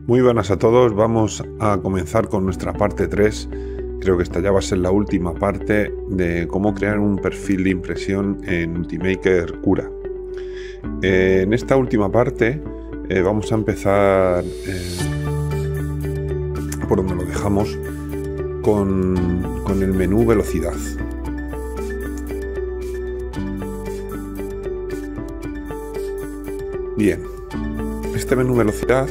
Muy buenas a todos, vamos a comenzar con nuestra parte 3. Creo que esta ya va a ser la última parte de cómo crear un perfil de impresión en Ultimaker Cura. En esta última parte vamos a empezar por donde lo dejamos con el menú velocidad. Bien, este menú velocidad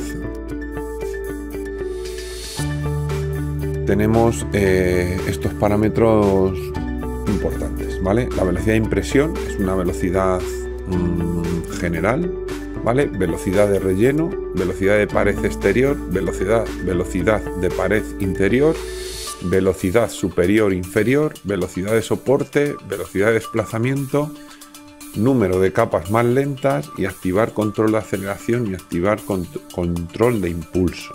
tenemos estos parámetros importantes, ¿vale? La velocidad de impresión es una velocidad general, ¿vale? Velocidad de relleno, velocidad de pared exterior, velocidad de pared interior, velocidad superior inferior, velocidad de soporte, velocidad de desplazamiento, número de capas más lentas y activar control de aceleración y activar control de impulso.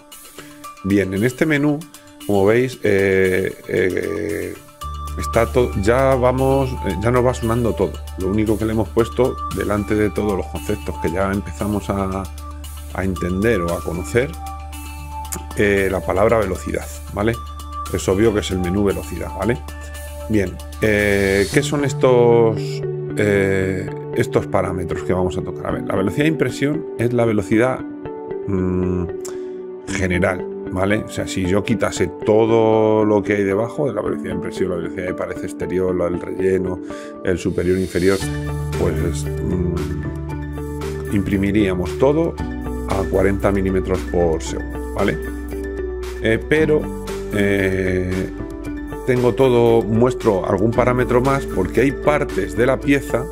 Bien, en este menú, como veis, está todo, ya nos va sonando todo. Lo único que le hemos puesto delante de todos los conceptos que ya empezamos a entender o a conocer, la palabra velocidad, ¿vale? Es obvio que es el menú velocidad, ¿vale? Bien, ¿qué son estos parámetros que vamos a tocar? A ver, la velocidad de impresión es la velocidad general, ¿vale? O sea, si yo quitase todo lo que hay debajo de la velocidad de impresión, la velocidad de pared exterior, el relleno, el superior e inferior, pues imprimiríamos todo a 40 milímetros por segundo, ¿vale? Pero tengo todo, muestro algún parámetro más porque hay partes de la pieza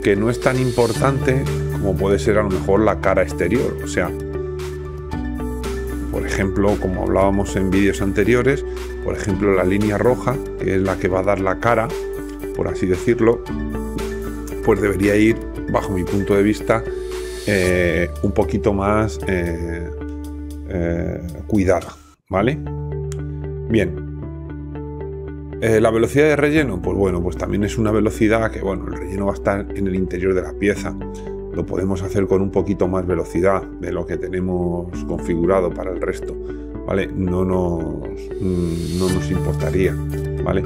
que no es tan importante como puede ser a lo mejor la cara exterior. O sea, por ejemplo, como hablábamos en vídeos anteriores, por ejemplo la línea roja, que es la que va a dar la cara, por así decirlo, pues debería ir, bajo mi punto de vista, un poquito más cuidada, ¿vale? Bien. La velocidad de relleno, pues bueno, pues también es una velocidad que, bueno, el relleno va a estar en el interior de la pieza. Lo podemos hacer con un poquito más velocidad de lo que tenemos configurado para el resto, ¿vale? No nos importaría, ¿vale?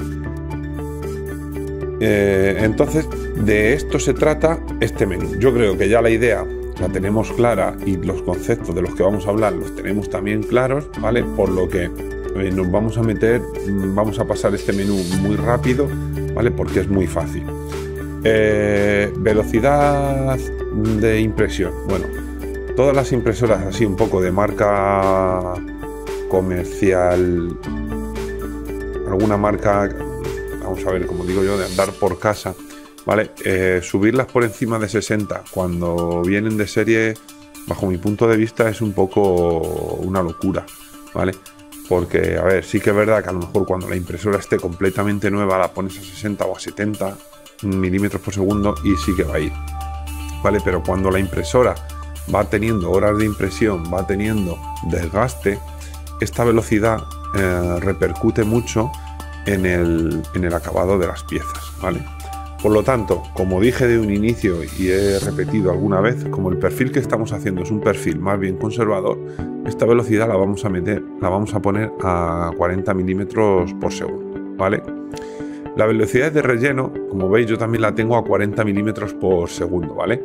Entonces, de esto se trata este menú. Yo creo que ya la idea la tenemos clara y los conceptos de los que vamos a hablar los tenemos también claros, ¿vale? Por lo que nos vamos a pasar este menú muy rápido, ¿vale? Porque es muy fácil. Velocidad de impresión. Bueno, todas las impresoras así un poco de marca comercial, alguna marca, vamos a ver, como digo yo, de andar por casa, ¿vale? Subirlas por encima de 60 cuando vienen de serie, bajo mi punto de vista, es un poco una locura, ¿vale? Porque, a ver, sí que es verdad que a lo mejor cuando la impresora esté completamente nueva la pones a 60 o a 70 milímetros por segundo y sí que va a ir, ¿vale? Pero cuando la impresora va teniendo horas de impresión, va teniendo desgaste, esta velocidad repercute mucho en el acabado de las piezas, ¿vale? Por lo tanto, como dije de un inicio y he repetido alguna vez, como el perfil que estamos haciendo es un perfil más bien conservador, esta velocidad la vamos a poner a 40 milímetros por segundo, ¿vale? La velocidad de relleno, como veis, yo también la tengo a 40 milímetros por segundo, ¿vale?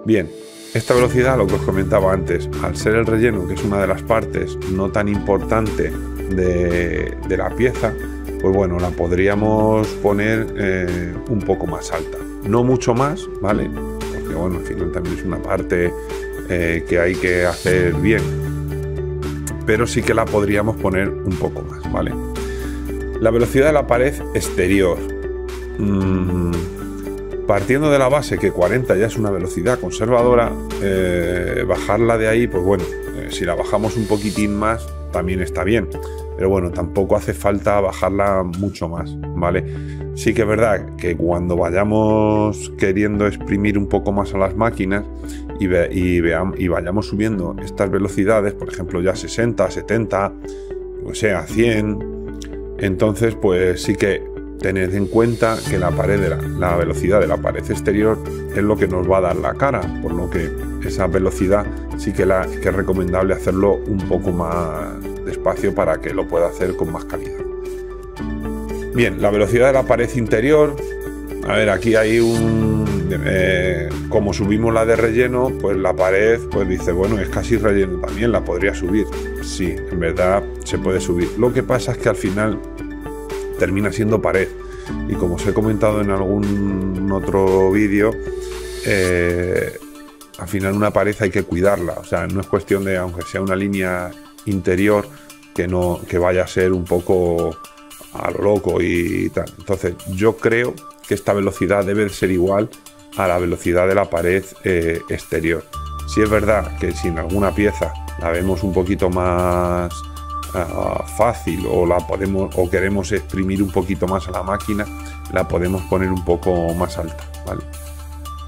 Bien, esta velocidad, lo que os comentaba antes, al ser el relleno, que es una de las partes no tan importante de la pieza, pues bueno, la podríamos poner un poco más alta. No mucho más, ¿vale? Porque bueno, al final también es una parte que hay que hacer bien. Pero sí que la podríamos poner un poco más, ¿vale? La velocidad de la pared exterior. Partiendo de la base que 40 ya es una velocidad conservadora, bajarla de ahí, pues bueno, si la bajamos un poquitín más, también está bien. Pero bueno, tampoco hace falta bajarla mucho más, ¿vale? Sí que es verdad que cuando vayamos queriendo exprimir un poco más a las máquinas y vayamos subiendo estas velocidades, por ejemplo ya 60, 70, o sea 100, entonces pues sí que tened en cuenta que la velocidad de la pared exterior es lo que nos va a dar la cara, por lo que esa velocidad sí que es recomendable hacerlo un poco más despacio para que lo pueda hacer con más calidad. Bien, la velocidad de la pared interior, a ver, aquí hay como subimos la de relleno, pues la pared, pues dice, bueno, es casi relleno también, la podría subir. Sí, en verdad se puede subir. Lo que pasa es que al final termina siendo pared, y como os he comentado en algún otro vídeo, al final una pared hay que cuidarla, o sea, no es cuestión de, aunque sea una línea interior, que vaya a ser un poco a lo loco y tal. Entonces yo creo que esta velocidad debe ser igual a la velocidad de la pared exterior. Si es verdad que si en alguna pieza la vemos un poquito más fácil, o queremos exprimir un poquito más a la máquina, la podemos poner un poco más alta, ¿vale?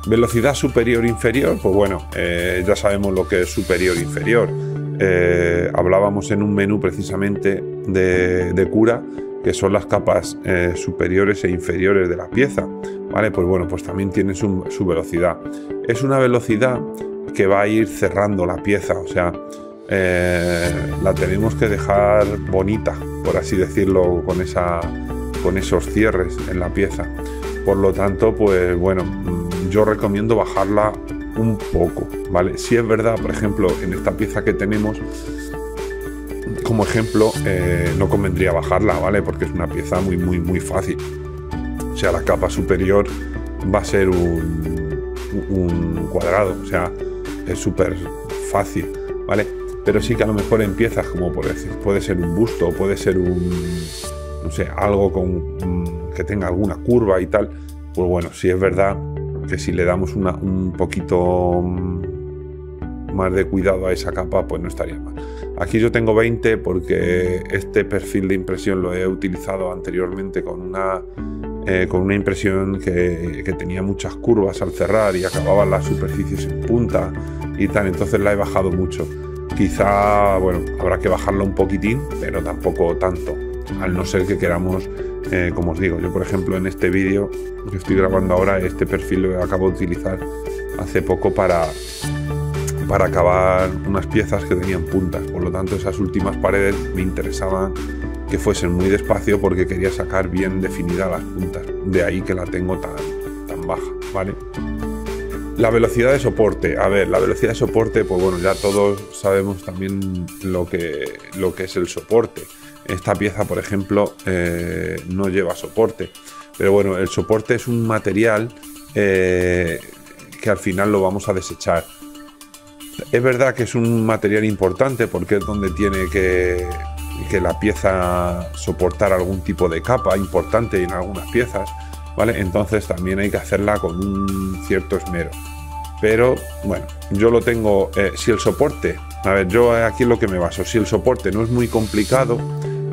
Velocidad superior inferior, pues bueno, ya sabemos lo que es superior inferior. Hablábamos en un menú precisamente de cura, que son las capas superiores e inferiores de la pieza, ¿vale? Pues bueno, pues también tiene su velocidad. Es una velocidad que va a ir cerrando la pieza, o sea, la tenemos que dejar bonita, por así decirlo, con esos cierres en la pieza. Por lo tanto, pues bueno, yo recomiendo bajarla un poco, ¿vale? Si es verdad, por ejemplo, en esta pieza que tenemos como ejemplo, no convendría bajarla, ¿vale? Porque es una pieza muy fácil. O sea, la capa superior va a ser un cuadrado, o sea, es súper fácil, ¿vale? Pero sí que a lo mejor en piezas como por decir, puede ser un busto, puede ser no sé, algo que tenga alguna curva y tal, pues bueno, sí es verdad que si le damos un poquito más de cuidado a esa capa, pues no estaría mal. Aquí yo tengo 20 porque este perfil de impresión lo he utilizado anteriormente con una impresión que tenía muchas curvas al cerrar y acababan las superficies en punta y tal, entonces la he bajado mucho. Quizá, bueno, habrá que bajarla un poquitín, pero tampoco tanto, al no ser que queramos, como os digo, yo por ejemplo en este vídeo que estoy grabando ahora, este perfil lo acabo de utilizar hace poco para acabar unas piezas que tenían puntas, por lo tanto esas últimas paredes me interesaban que fuesen muy despacio porque quería sacar bien definidas las puntas, de ahí que la tengo tan baja, ¿vale? La velocidad de soporte, a ver, la velocidad de soporte, pues bueno, ya todos sabemos también lo que es el soporte. Esta pieza, por ejemplo, no lleva soporte, pero bueno, el soporte es un material que al final lo vamos a desechar. Es verdad que es un material importante porque es donde tiene que la pieza soportar algún tipo de capa importante en algunas piezas, ¿vale? Entonces también hay que hacerla con un cierto esmero. Pero bueno, yo lo tengo, si el soporte, a ver, yo aquí es lo que me baso, si el soporte no es muy complicado,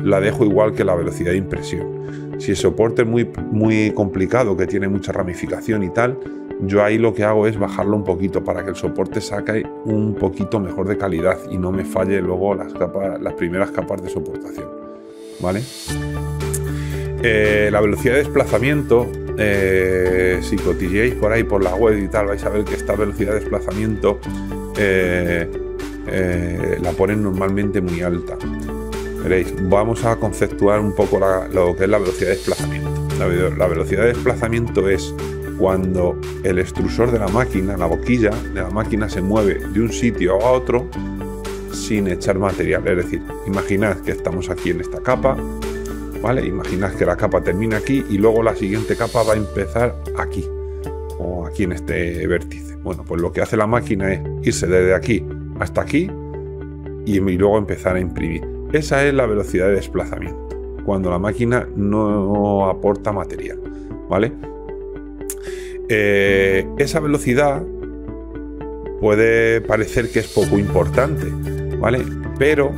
la dejo igual que la velocidad de impresión. Si el soporte es muy complicado, que tiene mucha ramificación y tal, yo ahí lo que hago es bajarlo un poquito para que el soporte saque un poquito mejor de calidad y no me falle luego las primeras capas de soportación, ¿vale? La velocidad de desplazamiento, si cotilleáis por ahí por la web y tal, vais a ver que esta velocidad de desplazamiento la ponen normalmente muy alta. Veréis, vamos a conceptuar un poco lo que es la velocidad de desplazamiento. La velocidad de desplazamiento es cuando el extrusor de la máquina, la boquilla de la máquina, se mueve de un sitio a otro sin echar material. Es decir, imaginad que estamos aquí en esta capa, ¿vale? Imaginad que la capa termina aquí y luego la siguiente capa va a empezar aquí, o aquí en este vértice. Bueno, pues lo que hace la máquina es irse desde aquí hasta aquí y luego empezar a imprimir. Esa es la velocidad de desplazamiento, cuando la máquina no aporta material, ¿vale? Esa velocidad puede parecer que es poco importante, ¿vale? Pero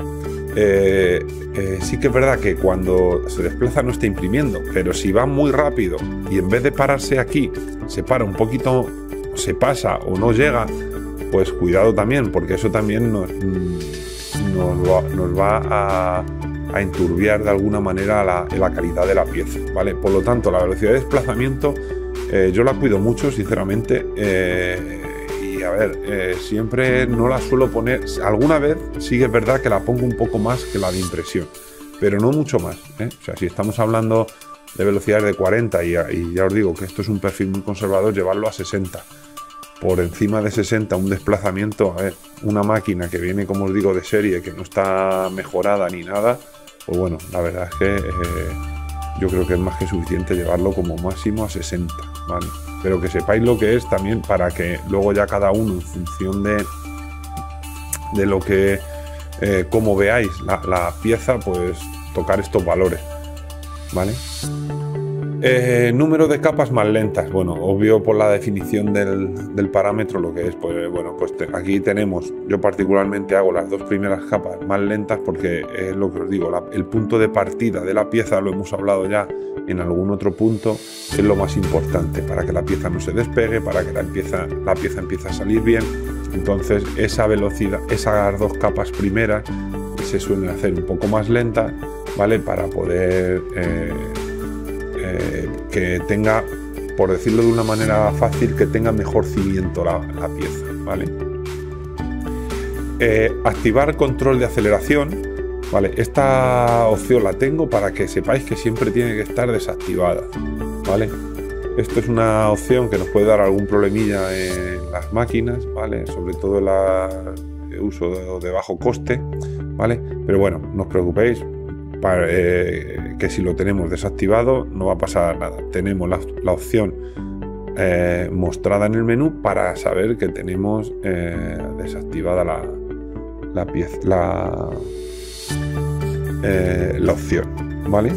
sí que es verdad que cuando se desplaza no está imprimiendo, pero si va muy rápido y en vez de pararse aquí, se para un poquito, se pasa o no llega, pues cuidado también, porque eso también nos va a enturbiar de alguna manera la calidad de la pieza, ¿vale? Por lo tanto, la velocidad de desplazamiento yo la cuido mucho, sinceramente, y a ver, siempre no la suelo poner. Alguna vez sí que es verdad que la pongo un poco más que la de impresión, pero no mucho más, ¿eh? O sea, si estamos hablando de velocidades de 40 y ya os digo que esto es un perfil muy conservador, llevarlo a 60. Por encima de 60 un desplazamiento, a ver, una máquina que viene, como os digo, de serie, que no está mejorada ni nada, pues bueno, la verdad es que yo creo que es más que suficiente llevarlo como máximo a 60, ¿vale? Pero que sepáis lo que es también, para que luego ya cada uno, en función de lo que, como veáis la pieza, pues tocar estos valores, ¿vale? Número de capas más lentas. Bueno, obvio por la definición del parámetro lo que es, pues bueno, pues aquí tenemos, yo particularmente hago las dos primeras capas más lentas porque es lo que os digo, el punto de partida de la pieza, lo hemos hablado ya en algún otro punto, es lo más importante para que la pieza no se despegue, para que la pieza empiece a salir bien. Entonces esa velocidad, esas dos capas primeras se suelen hacer un poco más lentas, ¿vale? Para poder que tenga, por decirlo de una manera fácil, que tenga mejor cimiento la pieza, ¿vale? Activar control de aceleración, ¿vale? Esta opción la tengo para que sepáis que siempre tiene que estar desactivada, ¿vale? Esto es una opción que nos puede dar algún problemilla en las máquinas, ¿vale? Sobre todo el uso de bajo coste, ¿vale? Pero bueno, no os preocupéis, que si lo tenemos desactivado no va a pasar nada. Tenemos la opción mostrada en el menú para saber que tenemos desactivada la pieza, la opción, ¿vale?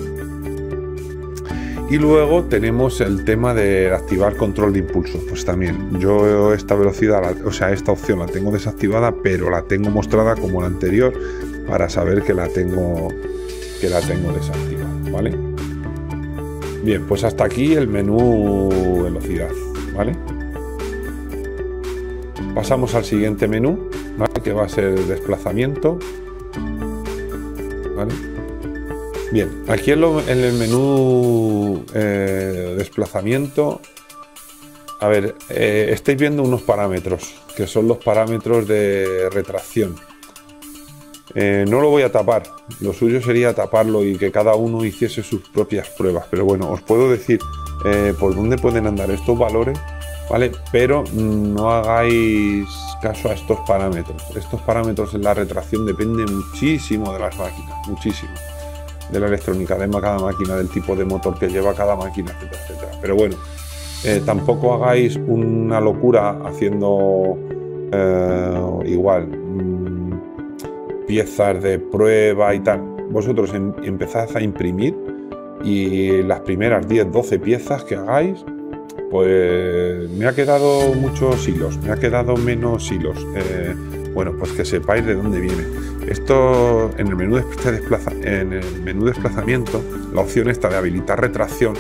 Y luego tenemos el tema de activar control de impulso. Pues también yo esta velocidad, o sea, esta opción la tengo desactivada, pero la tengo mostrada como la anterior para saber que la tengo desactivada, ¿vale? Bien, pues hasta aquí el menú velocidad, ¿vale? Pasamos al siguiente menú, ¿vale? Que va a ser el desplazamiento, ¿vale? Bien, aquí en el menú desplazamiento, a ver, estáis viendo unos parámetros, que son los parámetros de retracción. No lo voy a tapar, lo suyo sería taparlo y que cada uno hiciese sus propias pruebas, pero bueno, os puedo decir por dónde pueden andar estos valores, ¿vale? Pero no hagáis caso a estos parámetros. Estos parámetros en la retracción dependen muchísimo de las máquinas, muchísimo, de la electrónica de cada máquina, del tipo de motor que lleva cada máquina, etcétera, etcétera. Pero bueno, tampoco hagáis una locura haciendo igual piezas de prueba y tal. Vosotros empezad a imprimir y las primeras 10-12 piezas que hagáis, pues me ha quedado muchos hilos, me ha quedado menos hilos. Bueno, pues que sepáis de dónde viene. Esto en el menú desplazamiento, la opción esta de habilitar retracción,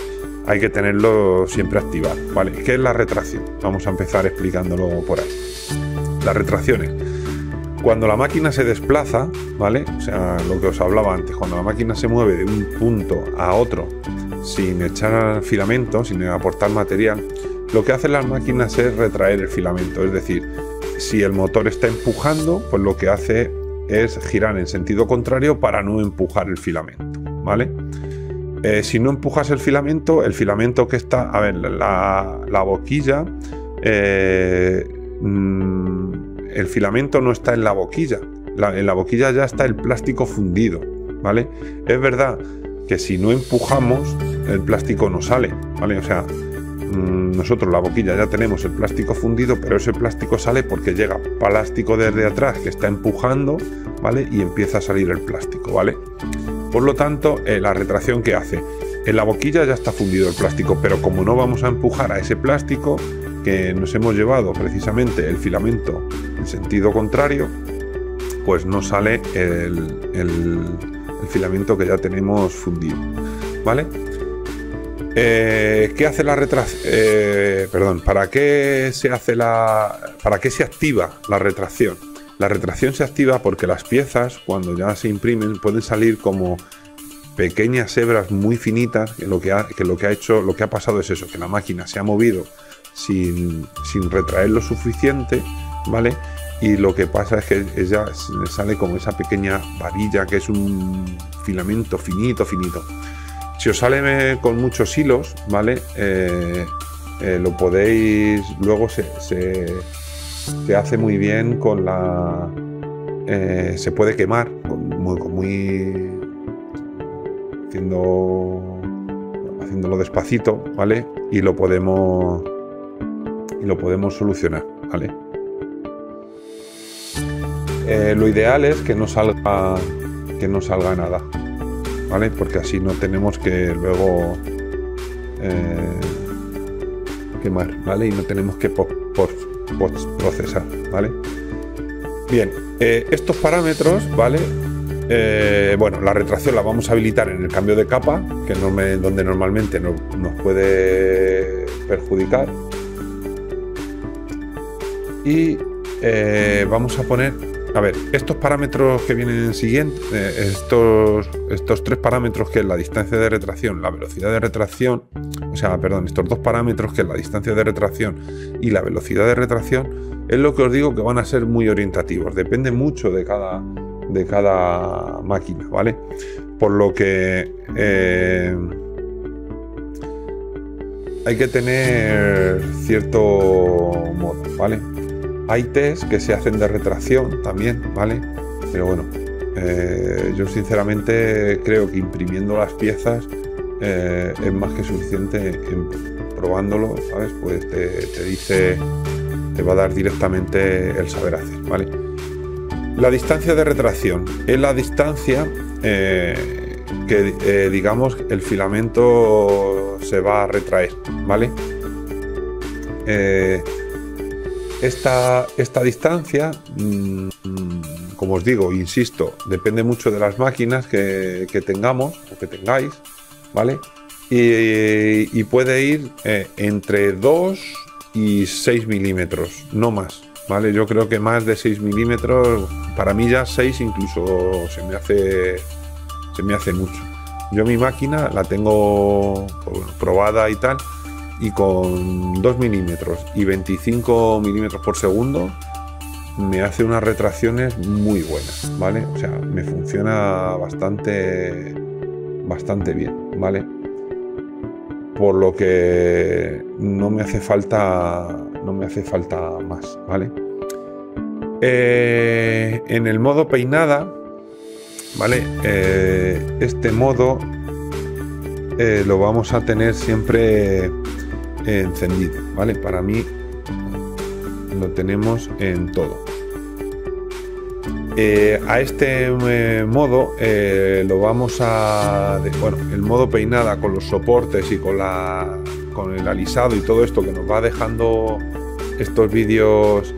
hay que tenerlo siempre activado, ¿vale? ¿Qué es la retracción? Vamos a empezar explicándolo por ahí. La retracción es cuando la máquina se desplaza, ¿vale? O sea, lo que os hablaba antes, cuando la máquina se mueve de un punto a otro sin echar filamento, sin aportar material, lo que hacen las máquinas es retraer el filamento. Es decir, si el motor está empujando, pues lo que hace es girar en sentido contrario para no empujar el filamento, ¿vale? Si no empujas el filamento que está, a ver, la boquilla, el filamento no está en la boquilla, en la boquilla ya está el plástico fundido, ¿vale? Es verdad que si no empujamos, el plástico no sale, ¿vale? O sea, nosotros la boquilla ya tenemos el plástico fundido, pero ese plástico sale porque llega plástico desde atrás que está empujando, ¿vale? Y empieza a salir el plástico, ¿vale? Por lo tanto, la retracción que hace, en la boquilla ya está fundido el plástico, pero como no vamos a empujar a ese plástico, que nos hemos llevado precisamente el filamento en sentido contrario, pues no sale el filamento que ya tenemos fundido, ¿vale? ¿Qué hace la retracción? ¿Para qué se activa la retracción? La retracción se activa porque las piezas, cuando ya se imprimen, pueden salir como pequeñas hebras muy finitas, que lo que ha pasado es eso, que la máquina se ha movido sin retraer lo suficiente, ¿vale? Y lo que pasa es que ella sale como esa pequeña varilla que es un filamento finito. Si os sale con muchos hilos, ¿vale? Lo podéis, luego se hace muy bien con la, se puede quemar haciéndolo despacito, ¿vale? Y lo podemos solucionar, ¿vale? Lo ideal es que no salga nada, ¿vale? Porque así no tenemos que luego quemar, ¿vale? Y no tenemos que procesar, ¿vale? Bien, estos parámetros, ¿vale? Bueno, la retracción la vamos a habilitar en el cambio de capa, que donde normalmente nos puede perjudicar. Y vamos a poner, a ver, estos parámetros que vienen siguientes, estos tres parámetros, que es la distancia de retracción, la velocidad de retracción, estos dos parámetros, que es la distancia de retracción y la velocidad de retracción, es lo que os digo que van a ser muy orientativos, depende mucho de cada máquina, ¿vale? Por lo que hay que tener cierto modo, ¿vale? Hay test que se hacen de retracción también, ¿vale? Pero bueno, yo sinceramente creo que imprimiendo las piezas es más que suficiente. Probándolo, ¿sabes? Pues te va a dar directamente el saber hacer, ¿vale? La distancia de retracción es la distancia que, digamos, el filamento se va a retraer, ¿vale? Esta distancia, como os digo, insisto, depende mucho de las máquinas que tengamos o que tengáis, ¿vale? Y puede ir entre 2 y 6 milímetros, no más, ¿vale? Yo creo que más de 6 milímetros, para mí ya 6 incluso se me hace mucho. Yo mi máquina la tengo probada y tal, y con 2 milímetros y 25 milímetros por segundo me hace unas retracciones muy buenas, ¿vale? O sea, me funciona bastante bien, ¿vale? Por lo que no me hace falta más, ¿vale? En el modo peinada, ¿vale? Este modo lo vamos a tener siempre encendido, ¿vale? Para mí lo tenemos en todo. A este modo lo vamos a... el modo peinada con los soportes y con el alisado y todo esto que nos va dejando estos vídeos,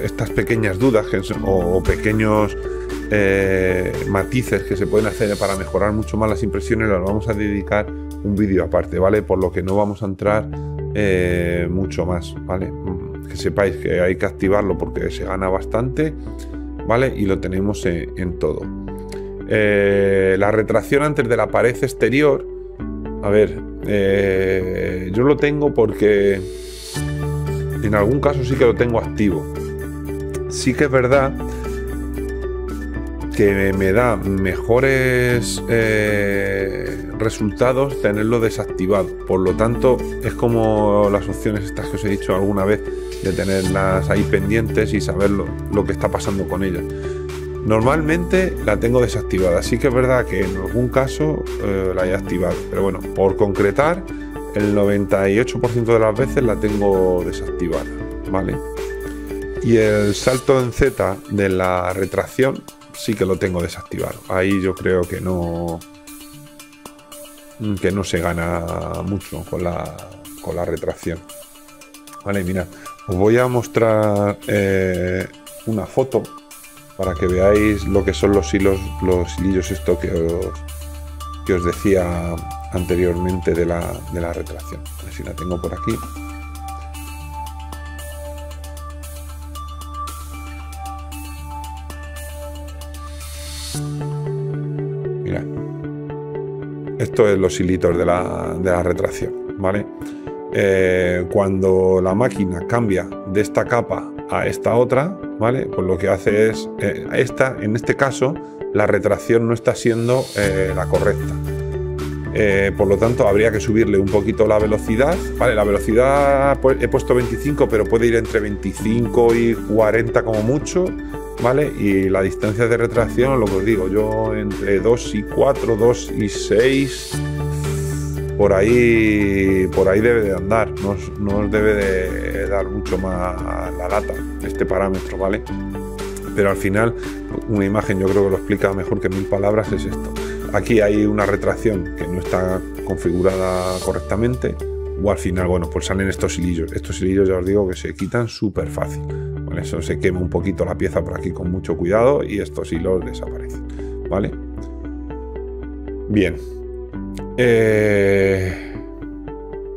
estas pequeñas dudas o pequeños matices que se pueden hacer para mejorar mucho más las impresiones, las vamos a dedicar un vídeo aparte, ¿vale? Por lo que no vamos a entrar mucho más, ¿vale? Que sepáis que hay que activarlo porque se gana bastante, ¿vale? Y lo tenemos en todo. La retracción antes de la pared exterior, a ver, yo lo tengo porque en algún caso sí que lo tengo activo. Sí que es verdad que me da mejores resultados tenerlo desactivado. Por lo tanto, es como las opciones estas que os he dicho alguna vez, de tenerlas ahí pendientes y saber lo que está pasando con ellas. Normalmente la tengo desactivada. Sí que es verdad que en algún caso la he activado, pero bueno, por concretar, el 98% de las veces la tengo desactivada, ¿vale? Y el salto en Z de la retracción sí que lo tengo desactivado. Ahí yo creo que no se gana mucho con la retracción. Vale, mirad, os voy a mostrar una foto para que veáis lo que son los hilillos esto que os decía anteriormente de la retracción. A ver si la tengo por aquí. esto es los hilitos de la retracción, ¿vale? Cuando la máquina cambia de esta capa a esta otra, ¿vale? Pues lo que hace es, en este caso, la retracción no está siendo la correcta. Por lo tanto, habría que subirle un poquito la velocidad, ¿vale? La velocidad he puesto 25, pero puede ir entre 25 y 40 como mucho, ¿vale? Y la distancia de retracción, lo que os digo, yo entre 2 y 4, 2 y 6... Por ahí debe de andar, no os debe de dar mucho más la lata este parámetro, ¿vale? Pero al final, una imagen yo creo que lo explica mejor que 1000 palabras, es esto. Aquí hay una retracción que no está configurada correctamente, o al final, bueno, pues salen estos hilillos. Estos hilillos ya os digo que se quitan súper fácil. Con eso se quema un poquito la pieza por aquí con mucho cuidado y estos hilos desaparecen, ¿vale? Bien.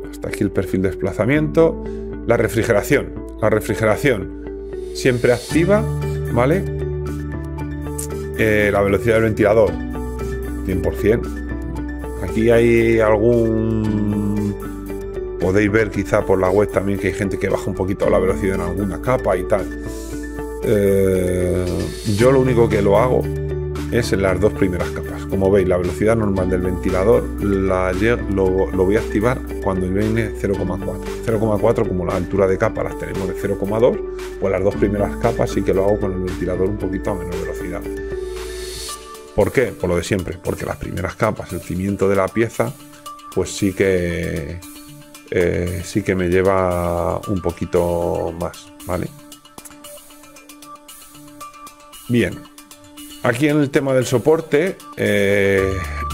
Hasta aquí el perfil de desplazamiento. La refrigeración siempre activa, ¿vale? La velocidad del ventilador 100%. Aquí hay podéis ver quizá por la web también que hay gente que baja un poquito la velocidad en alguna capa y tal. Yo lo único que lo hago es en las dos primeras capas. Como veis, la velocidad normal del ventilador lo voy a activar cuando viene 0,4. 0,4, como la altura de capa las tenemos de 0,2, pues las dos primeras capas sí que lo hago con el ventilador un poquito a menor velocidad. ¿Por qué? Por lo de siempre, porque las primeras capas, el cimiento de la pieza, pues sí que me lleva un poquito más, ¿vale? Bien. Aquí en el tema del soporte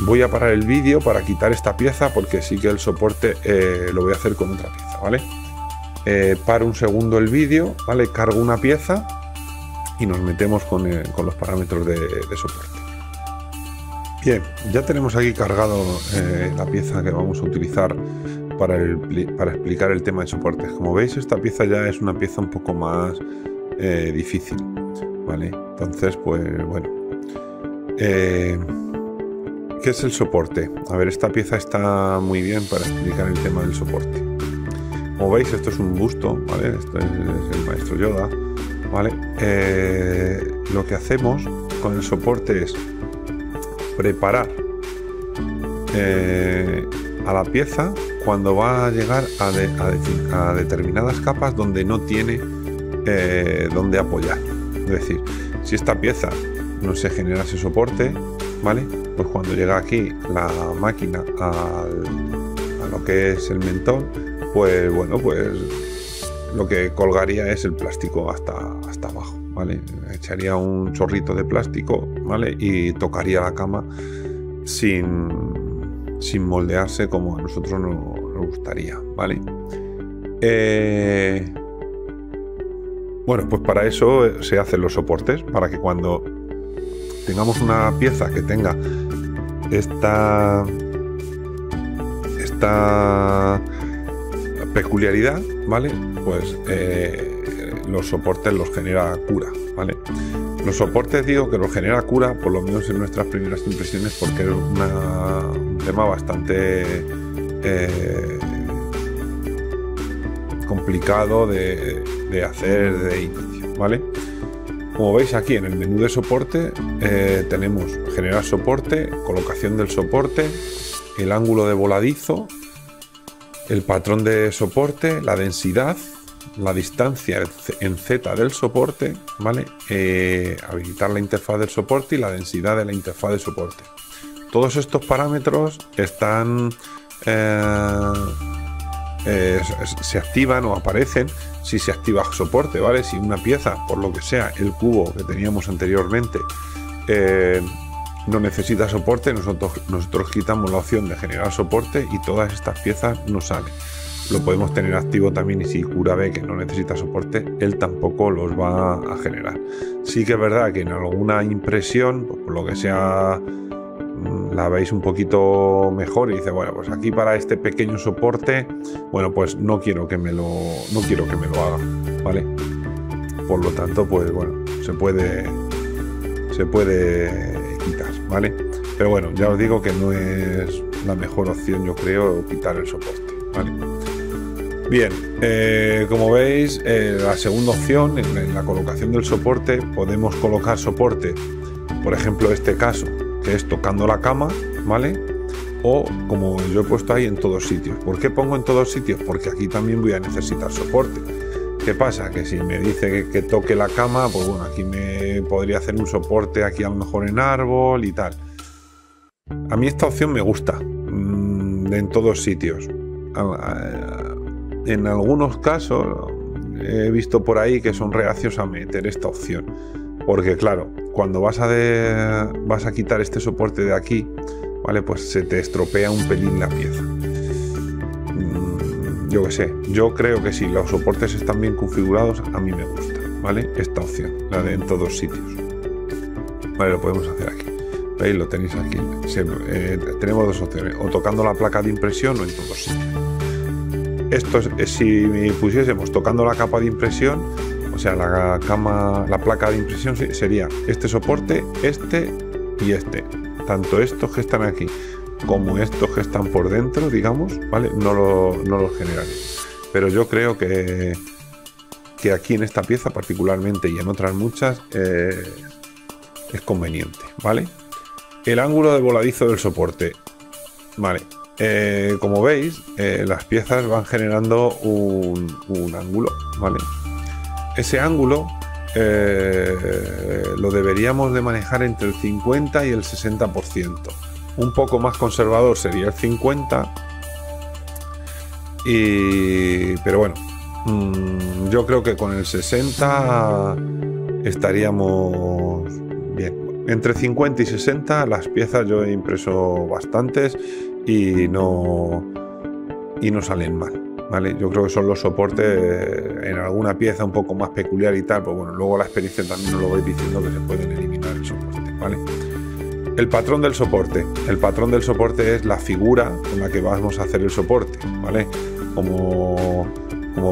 voy a parar el vídeo para quitar esta pieza porque sí que el soporte lo voy a hacer con otra pieza, ¿vale? Paro un segundo el vídeo, ¿vale? Cargo una pieza y nos metemos con los parámetros de soporte. Bien, ya tenemos aquí cargado la pieza que vamos a utilizar para explicar el tema de soportes. Como veis, esta pieza ya es una pieza un poco más difícil, ¿vale? Entonces, pues bueno. ¿Qué es el soporte? A ver, esta pieza está muy bien para explicar el tema del soporte. Como veis, esto es un busto, ¿vale? Esto es el maestro Yoda, ¿vale? Lo que hacemos con el soporte es preparar a la pieza cuando va a llegar a determinadas capas donde no tiene donde apoyar. Es decir, si esta pieza no se genera ese soporte, ¿vale? Pues cuando llega aquí la máquina a lo que es el mentón, pues bueno, pues lo que colgaría es el plástico hasta abajo, ¿vale? Echaría un chorrito de plástico, ¿vale? Y tocaría la cama sin moldearse como a nosotros nos gustaría, ¿vale? Bueno, pues para eso se hacen los soportes, para que cuando tengamos una pieza que tenga esta peculiaridad, ¿vale? Pues los soportes los genera Cura, ¿vale? Los soportes digo que los genera Cura, por lo menos en nuestras primeras impresiones, porque es un tema bastante complicado de hacer de inicio, ¿vale? Como veis aquí en el menú de soporte tenemos generar soporte, colocación del soporte, el ángulo de voladizo, el patrón de soporte, la densidad, la distancia en Z del soporte, ¿vale? Habilitar la interfaz del soporte y la densidad de la interfaz de soporte. Todos estos parámetros están se activan o aparecen si se activa soporte, ¿vale? Si una pieza, por lo que sea, el cubo que teníamos anteriormente no necesita soporte, nosotros quitamos la opción de generar soporte y todas estas piezas nos salen. Lo podemos tener activo también y si Cura ve que no necesita soporte, él tampoco los va a generar. Sí que es verdad que en alguna impresión, pues por lo que sea, la veis un poquito mejor y dice, bueno, pues aquí para este pequeño soporte, bueno, pues no quiero que me lo haga, ¿vale? Por lo tanto, pues bueno, se puede quitar, ¿vale? Pero bueno, ya os digo que no es la mejor opción, yo creo, quitar el soporte, ¿vale? Bien, como veis, la segunda opción, en la colocación del soporte, podemos colocar soporte, por ejemplo, este caso, que es tocando la cama, ¿vale? O como yo he puesto ahí, en todos sitios. ¿Por qué pongo en todos sitios? Porque aquí también voy a necesitar soporte. ¿Qué pasa? Que si me dice que toque la cama, pues bueno, aquí me podría hacer un soporte, aquí a lo mejor en árbol y tal. A mí esta opción me gusta, en todos sitios. En algunos casos he visto por ahí que son reacios a meter esta opción, porque claro, cuando vas a quitar este soporte de aquí, ¿vale? Pues se te estropea un pelín la pieza. Yo qué sé, yo creo que si los soportes están bien configurados, a mí me gusta, ¿vale? Esta opción, la de en todos sitios. Vale, lo podemos hacer aquí. ¿Veis? Lo tenéis aquí. Tenemos dos opciones, o tocando la placa de impresión o en todos sitios. Esto es, si pusiésemos tocando la capa de impresión, o sea, la placa de impresión sería este soporte, este y este. Tanto estos que están aquí como estos que están por dentro, digamos, ¿vale? No los generaré. Pero yo creo que aquí en esta pieza particularmente y en otras muchas es conveniente, ¿vale? El ángulo de voladizo del soporte, ¿vale? Como veis, las piezas van generando un ángulo, ¿vale? Ese ángulo lo deberíamos de manejar entre el 50 y el 60%. Un poco más conservador sería el 50, pero bueno, yo creo que con el 60 estaríamos bien. Entre 50 y 60 las piezas yo he impreso bastantes y no salen mal, ¿vale? Yo creo que son los soportes en alguna pieza un poco más peculiar y tal, pues bueno, luego la experiencia también nos lo vais diciendo que se pueden eliminar el soporte, ¿vale? El patrón del soporte. El patrón del soporte es la figura con la que vamos a hacer el soporte, ¿vale? Como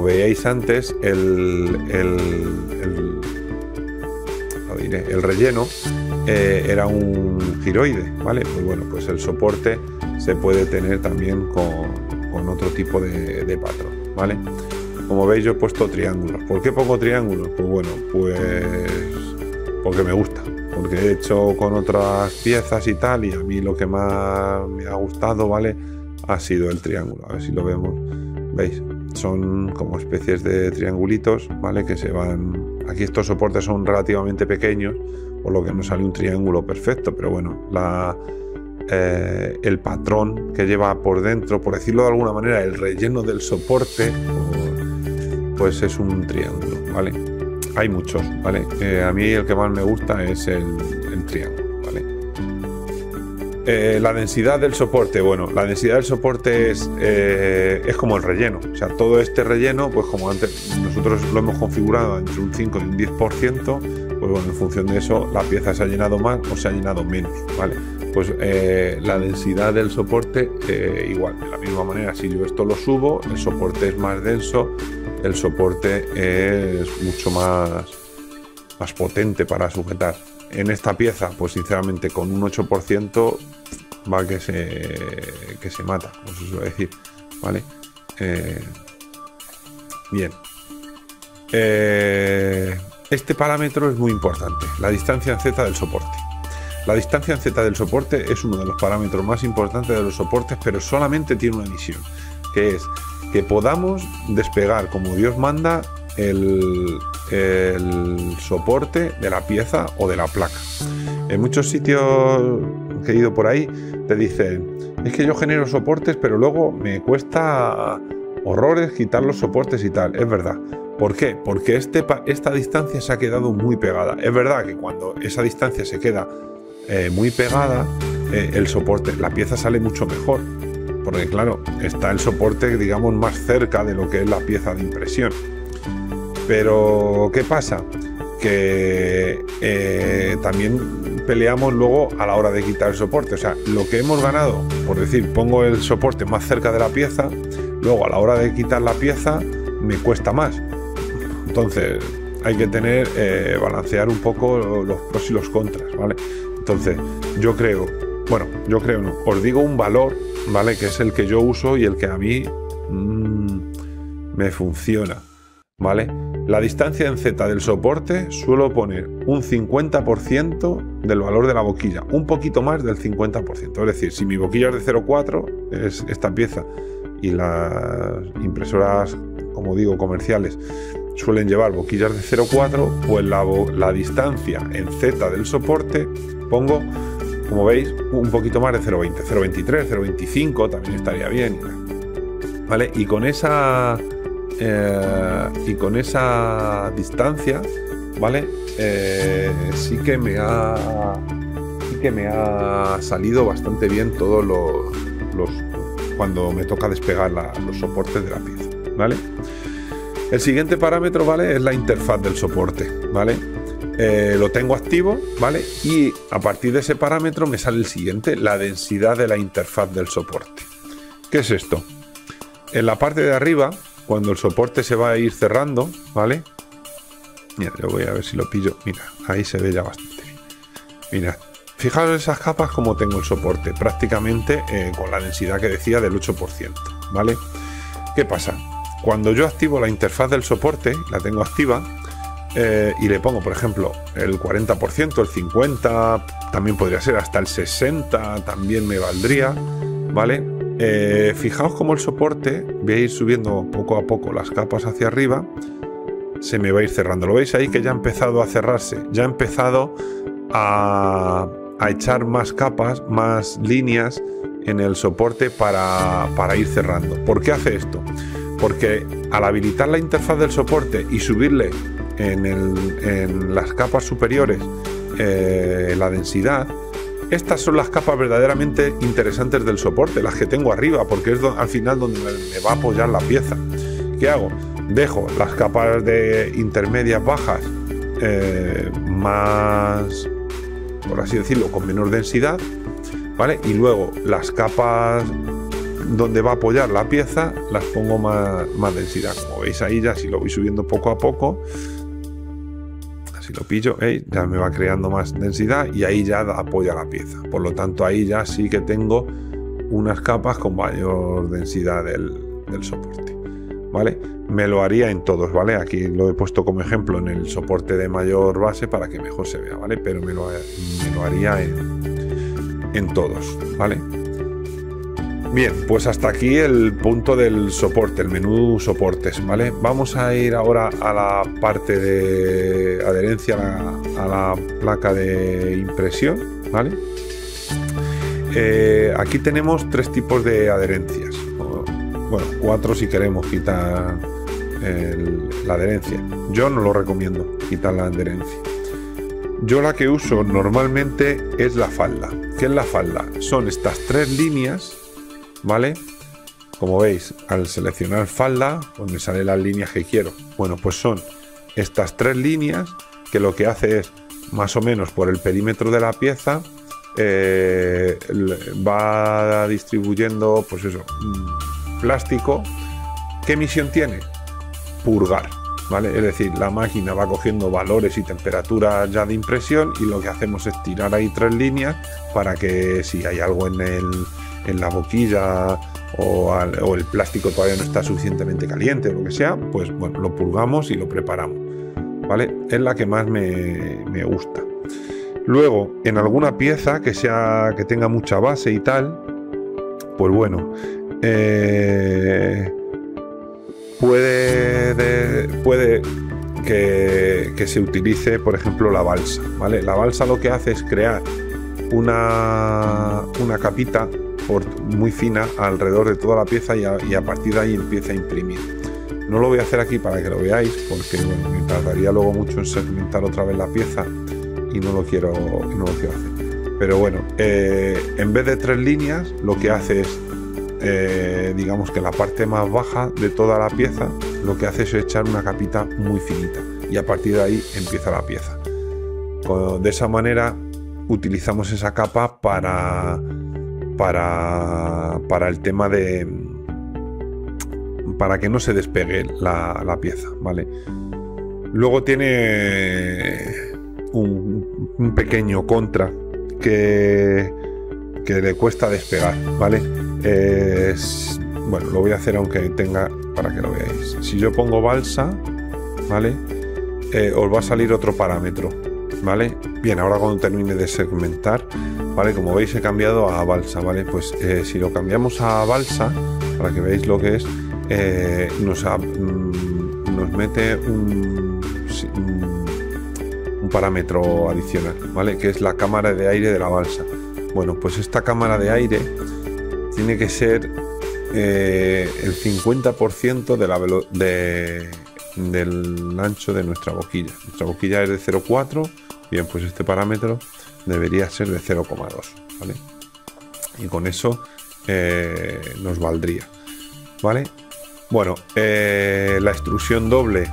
veíais antes, el relleno era un giroide, ¿vale? Pues bueno, pues el soporte se puede tener también con otro tipo de patrón, ¿vale? Como veis, yo he puesto triángulos. ¿Por qué pongo triángulos? Pues bueno, pues porque me gusta, porque he hecho con otras piezas y tal, y a mí lo que más me ha gustado, ¿vale? Ha sido el triángulo. A ver si lo vemos. ¿Veis? Son como especies de triangulitos, ¿vale? Que se van... Aquí estos soportes son relativamente pequeños, por lo que no sale un triángulo perfecto, pero bueno, el patrón que lleva por dentro, por decirlo de alguna manera, el relleno del soporte, pues es un triángulo, ¿vale? Hay muchos, ¿vale? A mí el que más me gusta es el triángulo, ¿vale? La densidad del soporte, bueno, la densidad del soporte es como el relleno, o sea, todo este relleno, pues como antes nosotros lo hemos configurado entre un 5 y un 10%, pues bueno, en función de eso la pieza se ha llenado más o se ha llenado menos, ¿vale? Pues la densidad del soporte igual, de la misma manera, si yo esto lo subo, el soporte es más denso, el soporte es mucho más potente para sujetar. En esta pieza, pues sinceramente con un 8% va que se mata, como se suele decir, ¿vale? Bien. Este parámetro es muy importante, la distancia en Z del soporte. La distancia en Z del soporte es uno de los parámetros más importantes de los soportes, pero solamente tiene una misión, que es que podamos despegar como Dios manda el soporte de la pieza o de la placa. En muchos sitios que he ido por ahí te dicen, es que yo genero soportes, pero luego me cuesta horrores quitar los soportes y tal. Es verdad. ¿Por qué? Porque esta distancia se ha quedado muy pegada. Es verdad que cuando esa distancia se queda muy pegada, el soporte, la pieza sale mucho mejor, porque claro, está el soporte, digamos, más cerca de lo que es la pieza de impresión. Pero ¿qué pasa? Que también peleamos luego a la hora de quitar el soporte. O sea, lo que hemos ganado, por decir, pongo el soporte más cerca de la pieza, luego a la hora de quitar la pieza me cuesta más. Entonces hay que balancear un poco los pros y los contras, ¿vale? Entonces yo creo bueno, yo creo no, os digo un valor, ¿vale? Que es el que yo uso y el que a mí me funciona, ¿vale? La distancia en Z del soporte suelo poner un 50% del valor de la boquilla, un poquito más del 50%. Es decir, si mi boquilla es de 0,4, es esta pieza, y las impresoras, como digo, comerciales, suelen llevar boquillas de 0,4, pues la distancia en Z del soporte pongo, como veis, un poquito más de 0,20, 0,23, 0,25 también estaría bien, ¿vale? Y con esa distancia, ¿vale? Sí que me ha salido bastante bien todos los cuando me toca despegar los soportes de la pieza, ¿vale? El siguiente parámetro, ¿vale? Es la interfaz del soporte, ¿vale? Lo tengo activo, ¿vale? Y a partir de ese parámetro me sale el siguiente, la densidad de la interfaz del soporte. ¿Qué es esto? En la parte de arriba, cuando el soporte se va a ir cerrando, ¿vale? Mira, yo voy a ver si lo pillo. Mira, ahí se ve ya bastante bien. Mira, fijaos esas capas como tengo el soporte, prácticamente con la densidad que decía del 8%, ¿vale? ¿Qué pasa? Cuando yo activo la interfaz del soporte, la tengo activa, y le pongo, por ejemplo, el 40%, el 50%, también podría ser hasta el 60%, también me valdría, ¿vale? Fijaos cómo el soporte, voy a ir subiendo poco a poco las capas hacia arriba, se me va a ir cerrando. ¿Lo veis ahí que ya ha empezado a cerrarse? Ya ha empezado a echar más capas, más líneas en el soporte para ir cerrando. ¿Por qué hace esto? Porque al habilitar la interfaz del soporte y subirle en las capas superiores la densidad, estas son las capas verdaderamente interesantes del soporte, las que tengo arriba, porque es al final donde me va a apoyar la pieza. ¿Qué hago? Dejo las capas de intermedias bajas más, por así decirlo, con menor densidad, ¿vale? Y luego las capas donde va a apoyar la pieza las pongo más densidad. Como veis ahí, ya si lo voy subiendo poco a poco, si lo pillo, ya me va creando más densidad y ahí ya apoya la pieza. Por lo tanto, ahí ya sí que tengo unas capas con mayor densidad del soporte, ¿vale? Me lo haría en todos, ¿vale? Aquí lo he puesto como ejemplo en el soporte de mayor base para que mejor se vea, ¿vale? Pero me lo haría en todos, ¿vale? Bien, pues hasta aquí el punto del soporte, el menú soportes, ¿vale? Vamos a ir ahora a la parte de adherencia a la placa de impresión, ¿vale? Aquí tenemos 3 tipos de adherencias, bueno, 4 si queremos quitar la adherencia. Yo no lo recomiendo quitar la adherencia. Yo la que uso normalmente es la falda. ¿Qué es la falda? Son estas 3 líneas, ¿vale? Como veis, al seleccionar falda, pues me salen las líneas que quiero. Bueno, pues son estas 3 líneas que lo que hace es, más o menos por el perímetro de la pieza, va distribuyendo, pues eso, plástico. ¿Qué misión tiene? Purgar, ¿vale? Es decir, la máquina va cogiendo valores y temperaturas ya de impresión y lo que hacemos es tirar ahí 3 líneas para que si hay algo en la boquilla o el plástico todavía no está suficientemente caliente o lo que sea, pues bueno, lo purgamos y lo preparamos, ¿vale? Es la que más me gusta. Luego, en alguna pieza que tenga mucha base y tal, pues bueno, puede que se utilice, por ejemplo, la balsa, ¿vale? La balsa lo que hace es crear una capita muy fina alrededor de toda la pieza y a partir de ahí empieza a imprimir. No lo voy a hacer aquí para que lo veáis porque bueno, me tardaría luego mucho en segmentar otra vez la pieza y no lo quiero hacer. Pero bueno, en vez de 3 líneas, lo que hace es, digamos que la parte más baja de toda la pieza, lo que hace es echar una capita muy finita y a partir de ahí empieza la pieza. De esa manera utilizamos esa capa para el tema para que no se despegue la pieza, ¿vale? Luego tiene un pequeño contra que que le cuesta despegar, ¿vale? Bueno, lo voy a hacer aunque tenga, para que lo veáis. Si yo pongo balsa, ¿vale? Os va a salir otro parámetro, ¿vale? Bien, ahora cuando termine de segmentar, ¿vale? Como veis he cambiado a balsa, ¿vale? Pues si lo cambiamos a balsa, para que veáis lo que es, nos mete un parámetro adicional, ¿vale? Que es la cámara de aire de la balsa. Bueno, pues esta cámara de aire tiene que ser el 50% del ancho de nuestra boquilla. Nuestra boquilla es de 0,4, bien, pues este parámetro debería ser de 0,2, ¿vale? Y con eso nos valdría, ¿vale? Bueno, la extrusión doble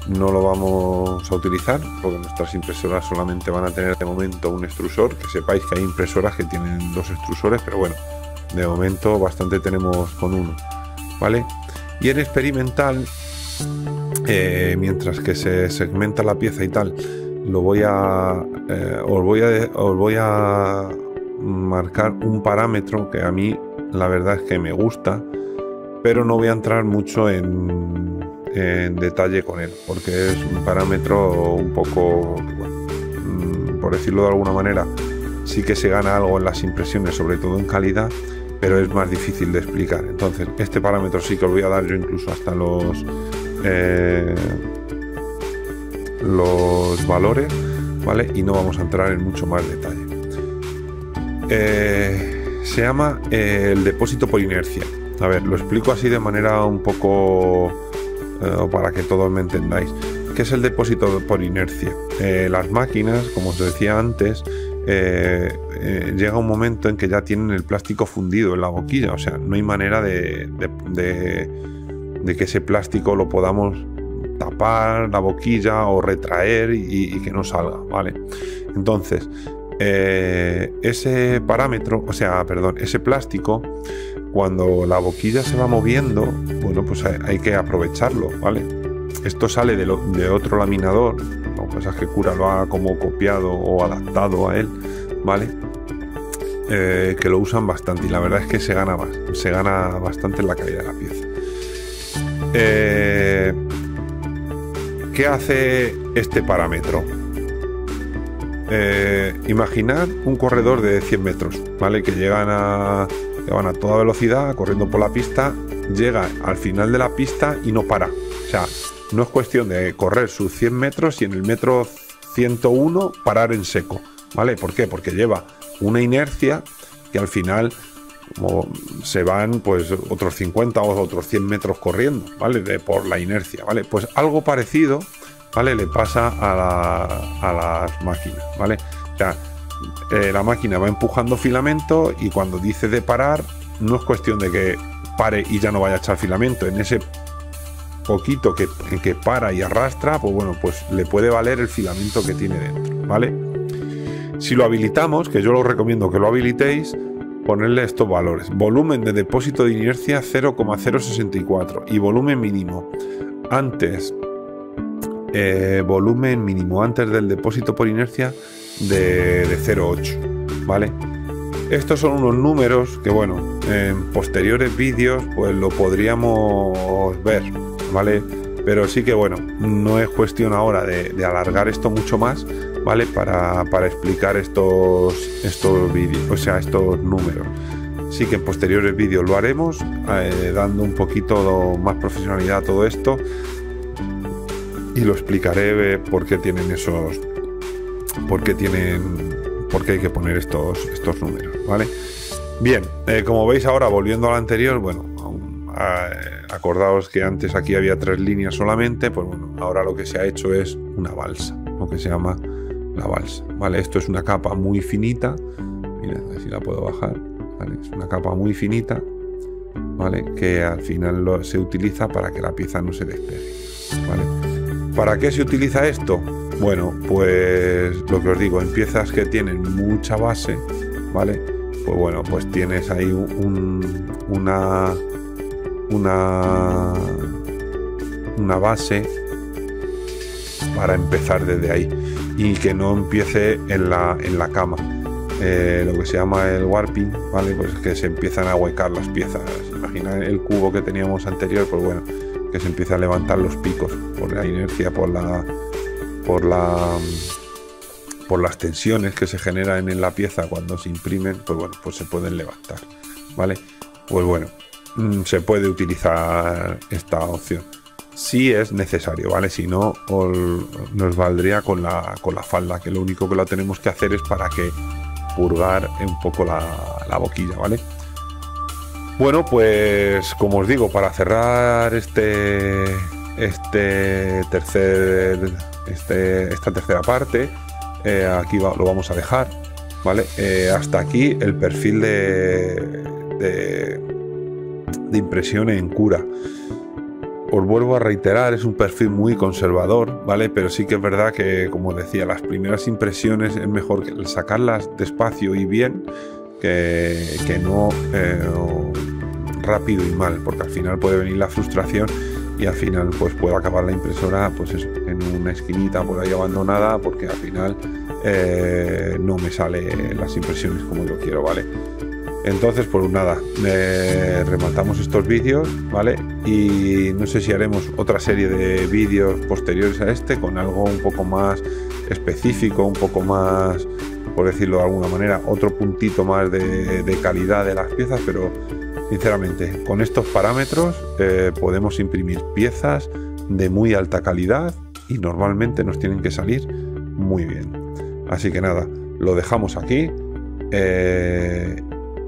no lo vamos a utilizar porque nuestras impresoras solamente van a tener de momento un extrusor. Que sepáis que hay impresoras que tienen dos extrusores, pero bueno, de momento bastante tenemos con uno, ¿vale? Y en experimental, mientras que se segmenta la pieza y tal, os voy a marcar un parámetro que a mí la verdad es que me gusta, pero no voy a entrar mucho en detalle con él, porque es un parámetro un poco, bueno, por decirlo de alguna manera, sí que se gana algo en las impresiones, sobre todo en calidad, pero es más difícil de explicar. Entonces este parámetro sí que os voy a dar yo incluso hasta los valores, ¿vale? Y no vamos a entrar en mucho más detalle. Se llama el depósito por inercia. A ver, lo explico así de manera un poco para que todos me entendáis. ¿Qué es el depósito por inercia? Las máquinas, como os decía antes, llega un momento en que ya tienen el plástico fundido en la boquilla, o sea, no hay manera de que ese plástico lo podamos tapar la boquilla o retraer y que no salga, ¿vale? Entonces, ese parámetro, o sea, perdón, ese plástico, cuando la boquilla se va moviendo, bueno, pues hay que aprovecharlo, ¿vale? Esto sale de otro laminador, lo que pasa es que Cura lo ha como copiado o adaptado a él, ¿vale? Que lo usan bastante y la verdad es que se gana bastante en la calidad de la pieza. ¿Qué hace este parámetro? Imaginad un corredor de 100 metros, ¿vale? Que van a toda velocidad corriendo por la pista, llega al final de la pista y no para. O sea, no es cuestión de correr sus 100 metros y en el metro 101 parar en seco, ¿vale? ¿Por qué? Porque lleva una inercia que al final como se van pues otros 50 o otros 100 metros corriendo, ¿vale? Por la inercia, ¿vale? Pues algo parecido, ¿vale? Le pasa a las máquinas, ¿vale? O sea, la máquina va empujando filamento y cuando dice de parar, no es cuestión de que pare y ya no vaya a echar filamento. En ese poquito que para y arrastra, pues bueno, pues le puede valer el filamento que tiene dentro, ¿vale? Si lo habilitamos, que yo os recomiendo que lo habilitéis, ponerle estos valores: volumen de depósito de inercia 0,064 y volumen mínimo antes del depósito por inercia de 0,8, ¿vale? Estos son unos números que, bueno, en posteriores vídeos pues lo podríamos ver, ¿vale? Pero sí que, bueno, no es cuestión ahora de alargar esto mucho más, ¿vale? Para explicar estos vídeos, o sea, estos números. Sí que en posteriores vídeos lo haremos, dando un poquito más profesionalidad a todo esto, y lo explicaré por qué tienen esos, por qué hay que poner estos números, ¿vale? Bien, como veis ahora, volviendo a lo anterior, bueno, acordaos que antes aquí había 3 líneas solamente, pues bueno, ahora lo que se ha hecho es una balsa, lo que se llama la balsa, ¿vale? Esto es una capa muy finita, mirad, a ver si la puedo bajar, ¿vale? Es una capa muy finita, ¿vale? Que al final se utiliza para que la pieza no se despegue, ¿vale? ¿Para qué se utiliza esto? Bueno, pues lo que os digo, en piezas que tienen mucha base, ¿vale? Pues bueno, pues tienes ahí una base para empezar desde ahí y que no empiece en la cama. lo que se llama el warping, ¿vale? Pues que se empiezan a huecar las piezas. Imagina el cubo que teníamos anterior, pues bueno, que se empieza a levantar los picos por la inercia, por las tensiones que se generan en la pieza cuando se imprimen, pues bueno, pues se pueden levantar, ¿vale? Pues bueno, se puede utilizar esta opción si es necesario, ¿vale? Si no, nos valdría con la falda, que lo único que lo tenemos que hacer es para que purgar un poco la boquilla, ¿vale? Bueno, pues como os digo, para cerrar esta tercera parte, aquí lo vamos a dejar, ¿vale? Hasta aquí el perfil de impresión en cura. Os vuelvo a reiterar, es un perfil muy conservador, ¿vale? Pero sí que es verdad que, como decía, las primeras impresiones es mejor sacarlas despacio y bien que no rápido y mal, porque al final puede venir la frustración y al final pues puede acabar la impresora pues eso, en una esquinita por ahí abandonada, porque al final no me salen las impresiones como yo quiero, ¿vale? Entonces, pues nada, rematamos estos vídeos, ¿vale? Y no sé si haremos otra serie de vídeos posteriores a este con algo un poco más específico, un poco más, por decirlo de alguna manera, otro puntito más de calidad de las piezas, pero sinceramente, con estos parámetros podemos imprimir piezas de muy alta calidad y normalmente nos tienen que salir muy bien. Así que nada, lo dejamos aquí.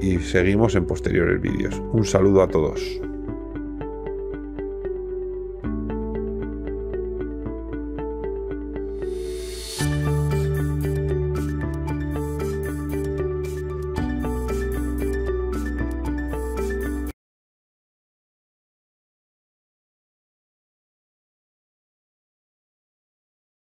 Y seguimos en posteriores vídeos. Un saludo a todos.